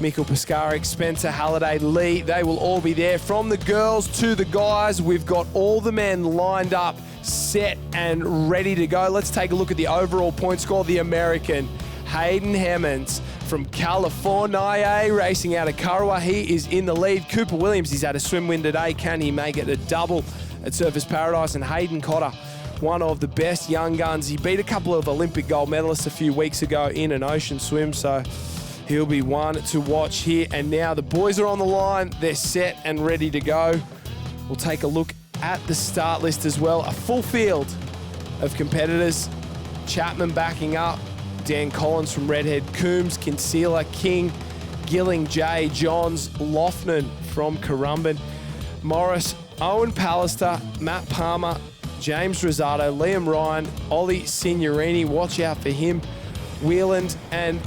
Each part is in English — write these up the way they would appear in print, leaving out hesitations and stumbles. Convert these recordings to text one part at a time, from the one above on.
Mikkel Piskarik, Spencer Halliday, Lee, they will all be there. From the girls to the guys, we've got all the men lined up, set and ready to go. Let's take a look at the overall point score. The American, Hayden Hemmons from California, racing out of Kurrawa. He is in the lead. Cooper Williams, he's had a swim win today. Can he make it a double at Surfers Paradise? And Hayden Cotter, one of the best young guns. He beat a couple of Olympic gold medalists a few weeks ago in an ocean swim, so he'll be one to watch here. And now the boys are on the line. They're set and ready to go. We'll take a look at the start list as well. A full field of competitors. Chapman backing up. Dan Collins from Redhead, Coombs, Kinsella, King, Gilling, Jay, Johns, Loughnan from Currumbin, Morris, Owen Pallister, Matt Palmer, James Rosado, Liam Ryan, Ollie Signorini, watch out for him, Wheeland, and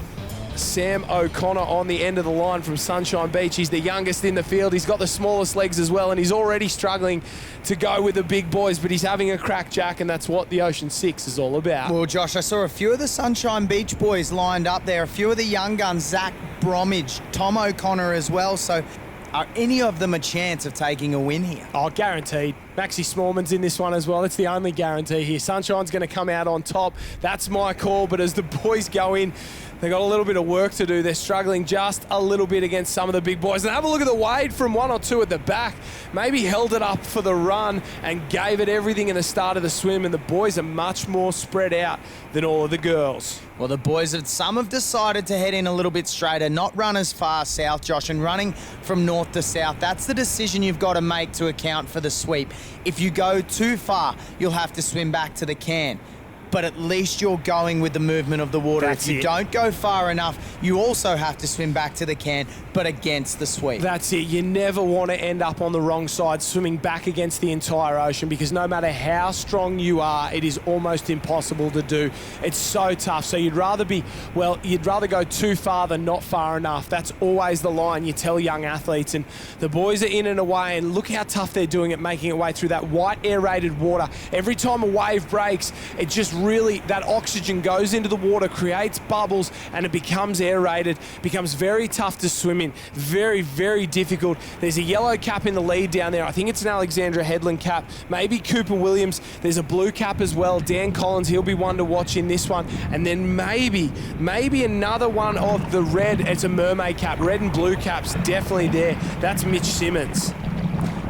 Sam O'Connor on the end of the line from Sunshine Beach. He's the youngest in the field. He's got the smallest legs as well, and he's already struggling to go with the big boys, but he's having a crack, Jack, and that's what the Ocean 6 is all about. Well, Josh, I saw a few of the Sunshine Beach boys lined up there, a few of the young guns, Zach Bromwich, Tom O'Connor as well, so are any of them a chance of taking a win here? Oh, guaranteed. Maxie Smallman's in this one as well. It's the only guarantee here. Sunshine's going to come out on top. That's my call, but as the boys go in, they've got a little bit of work to do. They're struggling just a little bit against some of the big boys. And have a look at the Wade from 1 or 2 at the back. Maybe held it up for the run and gave it everything in the start of the swim. And the boys are much more spread out than all of the girls. Well, the boys, some have decided to head in a little bit straighter, not run as far south, Josh, and running from north to south. That's the decision you've got to make to account for the sweep. If you go too far, you'll have to swim back to the can. But at least you're going with the movement of the water. That's if you it. don't go far enough, you also have to swim back to the can, but against the sweep. That's it. You never want to end up on the wrong side swimming back against the entire ocean, because no matter how strong you are, it is almost impossible to do. It's so tough. So you'd rather go too far than not far enough. That's always the line you tell young athletes. And the boys are in and away, and look how tough they're doing it, making it way through that white aerated water. Every time a wave breaks, it just really, that oxygen goes into the water, creates bubbles, and it becomes aerated, becomes very tough to swim in. Very, very difficult. There's a yellow cap in the lead down there. I think it's an Alexandra Headland cap. Maybe Cooper Williams. There's a blue cap as well. Dan Collins, he'll be one to watch in this one. And then maybe another one of the red. It's a mermaid cap. Red and blue caps definitely there. That's Mitch Simmons.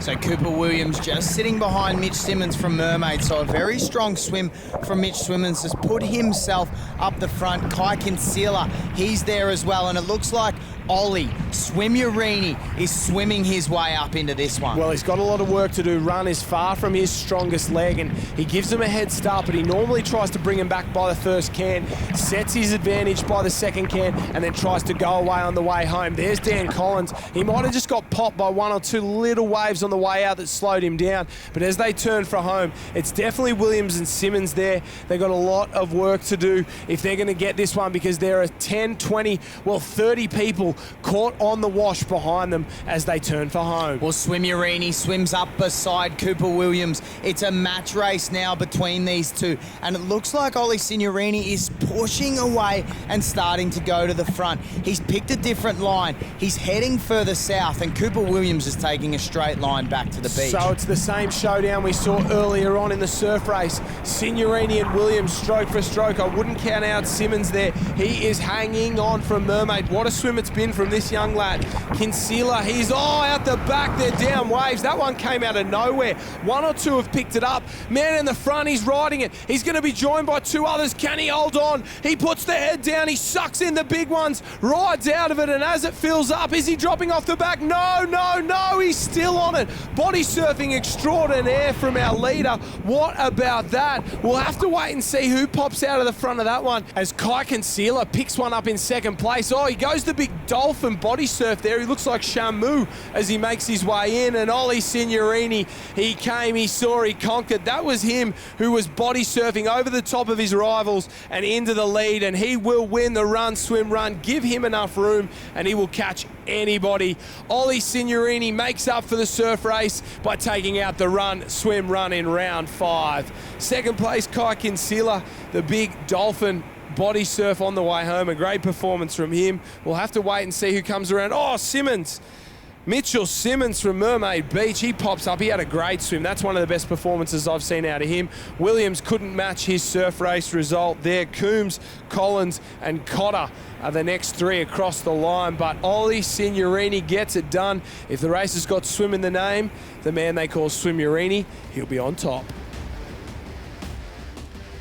So Cooper Williams just sitting behind Mitch Simmons from Mermaid. So a very strong swim from Mitch Simmons has put himself up the front. Kai Kinsella, he's there as well. And it looks like Ollie Swimmurini is swimming his way up into this one. Well, he's got a lot of work to do. Run is far from his strongest leg, and he gives him a head start, but he normally tries to bring him back by the first can, sets his advantage by the second can, and then tries to go away on the way home. There's Dan Collins. He might have just got popped by 1 or 2 little waves on the way out that slowed him down, but as they turn for home, it's definitely Williams and Simmons there. They've got a lot of work to do if they're going to get this one, because there are 10, 20, 30 people caught on the wash behind them as they turn for home. Well, Swimmurini swims up beside Cooper Williams. It's a match race now between these two, and it looks like Ollie Signorini is pushing away and starting to go to the front. He's picked a different line. He's heading further south, and Cooper Williams is taking a straight line back to the beach. So it's the same showdown we saw earlier on in the surf race. Signorini and Williams stroke for stroke. I wouldn't count out Simmons there. He is hanging on from Mermaid. What a swim it's been from this young lad. Kinsella, he's out the back there, down waves. That one came out of nowhere. 1 or 2 have picked it up. Man in the front, he's riding it. He's going to be joined by 2 others. Can he hold on? He puts the head down. He sucks in the big ones, rides out of it, and as it fills up, is he dropping off the back? No, he's still on it. Body surfing extraordinaire from our leader. What about that? We'll have to wait and see who pops out of the front of that one as Kai Kinsella picks one up in second place. He goes the big dolphin body surf there. He looks like Shamu as he makes his way in. And Ollie Signorini, he came, he saw, he conquered. That was him who was body surfing over the top of his rivals and into the lead. And he will win the run, swim, run. Give him enough room and he will catch anybody. Ollie Signorini makes up for the surf race by taking out the run, swim, run in round 5. Second place, Kai Kinsella, the big dolphin body surf on the way home. A great performance from him. We'll have to wait and see who comes around. Oh, Simmons. Mitchell Simmons from Mermaid Beach, he pops up. He had a great swim. That's one of the best performances I've seen out of him. Williams couldn't match his surf race result there. Coombs, Collins and Cotter are the next three across the line, but Ollie Signorini gets it done. If the race has got swim in the name, the man they call Swimmurini, he'll be on top.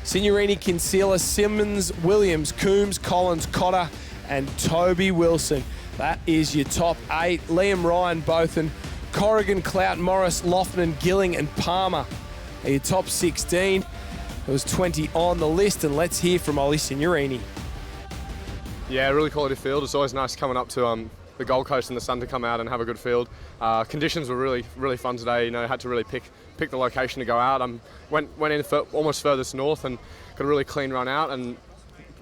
Signorini, Kinsella, Simmons, Williams, Coombs, Collins, Cotter and Toby Wilson. That is your top 8. Liam Ryan, Bothan, Corrigan, Clout, Morris, Lofton, Gilling and Palmer are your top 16. There was 20 on the list, and let's hear from Ollie Signorini. Yeah, really quality field. It's always nice coming up to the Gold Coast in the sun to come out and have a good field. Conditions were really fun today. You know, had to really pick the location to go out. Went in almost furthest north and got a really clean run out and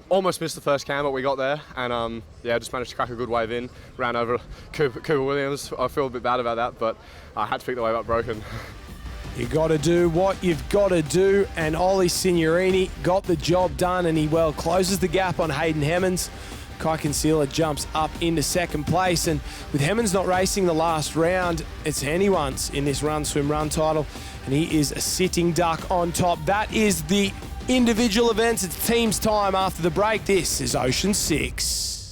almost missed the first cam, but we got there and yeah, just managed to crack a good wave in. Ran over Cooper Williams. I feel a bit bad about that, but I had to pick the wave up broken. You got to do what you've got to do, and Ollie Signorini got the job done, and he closes the gap on Hayden Hemmons. Kai Kinsella jumps up into second place, and with Hemmons not racing the last round, it's anyone's in this run, swim, run title, and he is a sitting duck on top. That is the individual events. It's teams time after the break. This is Ocean 6.